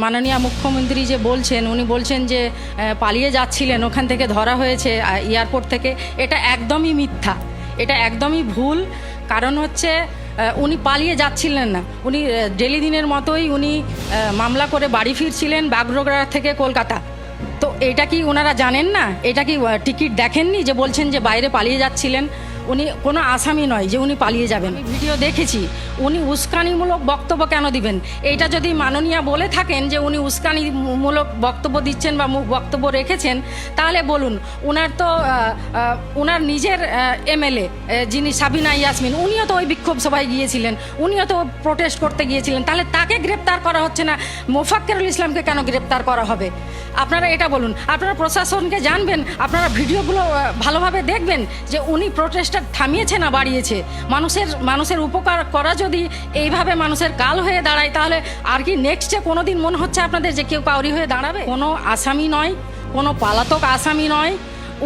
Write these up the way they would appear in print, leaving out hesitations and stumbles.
মাননীয় মুখ্যমন্ত্রী যে বলছেন উনি বলছেন যে পালিয়ে যাচ্ছিলেন, ওখান থেকে ধরা হয়েছে এয়ারপোর্ট থেকে। এটা একদমই মিথ্যা, এটা একদমই ভুল। কারণ হচ্ছে উনি পালিয়ে যাচ্ছিলেন না, উনি ডেলি দিনের মতোই উনি মামলা করে বাড়ি ফিরছিলেন বাগডোগরা থেকে কলকাতা। তো এটা কি ওনারা জানেন না? এটা কি টিকিট দেখেননি যে বলছেন যে বাইরে পালিয়ে যাচ্ছিলেন? উনি কোনো আসামি নয় যে উনি পালিয়ে যাবেন। আমি ভিডিও দেখেছি। উনি উস্কানিমূলক বক্তব্য কেন দিবেন? এইটা যদি মাননীয়া বলে থাকেন যে উনি উস্কানিমূলক বক্তব্য দিচ্ছেন বা বক্তব্য রেখেছেন, তাহলে বলুন। ওনার তো ওনার নিজের এমএলএ যিনি সাবিনা ইয়াসমিন, উনিও তো ওই বিক্ষোভ সভায় গিয়েছিলেন, উনিও তো প্রোটেস্ট করতে গিয়েছিলেন। তাহলে তাকে গ্রেপ্তার করা হচ্ছে না, মোফাক্কেরুল ইসলামকে কেন গ্রেপ্তার করা হবে? আপনারা এটা বলুন। আপনারা প্রশাসনকে জানবেন, আপনারা ভিডিওগুলো ভালোভাবে দেখবেন যে উনি প্রোটেস্টটা থামিয়েছে না বাড়িয়েছে। মানুষের উপকার করা যদি এইভাবে মানুষের কাল হয়ে দাঁড়ায়, তাহলে আর কি নেক্সটে কোনো দিন মনে হচ্ছে আপনাদের যে কেউ কাউরি হয়ে দাঁড়াবে? কোনো আসামি নয়, কোনো পলাতক আসামি নয়।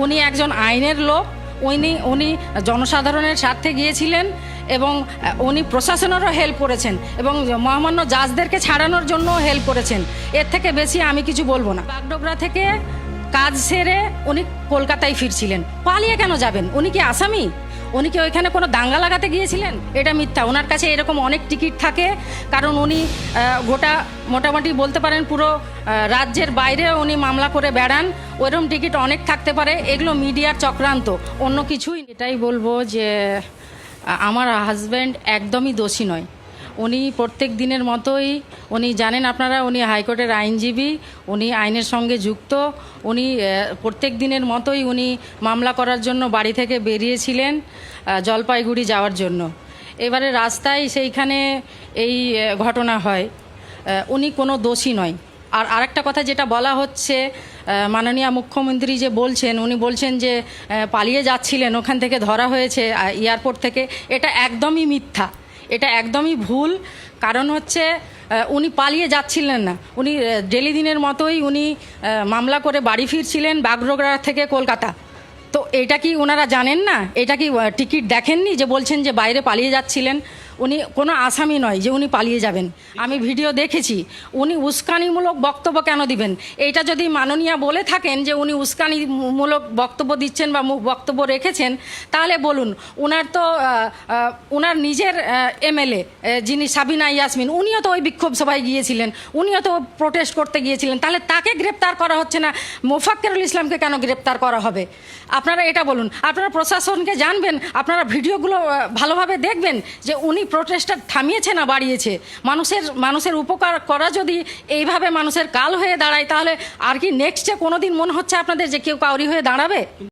উনি একজন আইনের লোক। উনি জনসাধারণের স্বার্থে গিয়েছিলেন এবং উনি প্রশাসনেরও হেল্প করেছেন এবং মহামান্য জাজদেরকে ছাড়ানোর জন্য হেল্প করেছেন। এর থেকে বেশি আমি কিছু বলবো না। বাগডোগরা থেকে কাজ সেরে উনি কলকাতায় ফিরছিলেন। পালিয়ে কেন যাবেন? উনি কি আসামি? উনি কি ওইখানে কোনো দাঙ্গা লাগাতে গিয়েছিলেন? এটা মিথ্যা। ওনার কাছে এরকম অনেক টিকিট থাকে, কারণ উনি গোটা মোটামুটি বলতে পারেন পুরো রাজ্যের বাইরে উনি মামলা করে বেড়ান। ওইরকম টিকিট অনেক থাকতে পারে। এগুলো মিডিয়ার চক্রান্ত, অন্য কিছুই। এটাই বলবো যে আমার হাজব্যান্ড একদমই দোষী নয়। উনি প্রত্যেক দিনের মতোই, উনি জানেন আপনারা, উনি হাইকোর্টের আইনজীবী, উনি আইনের সঙ্গে যুক্ত। উনি প্রত্যেক দিনের মতোই উনি মামলা করার জন্য বাড়ি থেকে বেরিয়েছিলেন জলপাইগুড়ি যাওয়ার জন্য। এবারে রাস্তায় সেইখানে এই ঘটনা হয়। উনি কোনো দোষী নয়। আর আরেকটা কথা যেটা বলা হচ্ছে, মাননীয় মুখ্যমন্ত্রী যে বলছেন উনি বলছেন যে পালিয়ে যাচ্ছিলেন, ওখান থেকে ধরা হয়েছে এয়ারপোর্ট থেকে। এটা একদমই মিথ্যা, এটা একদমই ভুল। কারণ হচ্ছে উনি পালিয়ে যাচ্ছিলেন না, উনি ডেলি দিনের মতোই উনি মামলা করে বাড়ি ফিরছিলেন বাগডোগরা থেকে কলকাতা। তো এটা কি ওনারা জানেন না? এটা কি টিকিট দেখেননি যে বলছেন যে বাইরে পালিয়ে যাচ্ছিলেন? উনি কোনো আসামি নয় যে উনি পালিয়ে যাবেন। আমি ভিডিও দেখেছি। উনি উস্কানিমূলক বক্তব্য কেন দিবেন? এইটা যদি মাননীয়া বলে থাকেন যে উনি উস্কানিমূলক বক্তব্য দিচ্ছেন বা বক্তব্য রেখেছেন, তাহলে বলুন। ওনার তো ওনার নিজের এমএলএ যিনি সাবিনা ইয়াসমিন, উনিও তো ওই বিক্ষোভ সভায় গিয়েছিলেন, উনিও তো প্রোটেস্ট করতে গিয়েছিলেন। তাহলে তাকে গ্রেপ্তার করা হচ্ছে না, মোফাক্কেরুল ইসলামকে কেন গ্রেপ্তার করা হবে? আপনারা এটা বলুন। আপনারা প্রশাসনকে জানবেন, আপনারা ভিডিওগুলো ভালোভাবে দেখবেন যে উনি প্রোটেস্টটা থামিয়েছে না বাড়িয়েছে। মানুষের উপকার করা যদি এইভাবে মানুষের কাল হয়ে দাঁড়ায়, তাহলে আর কি নেক্সটে কোনো দিন মনে হচ্ছে আপনাদের যে কেউ কাউরি হয়ে দাঁড়াবে?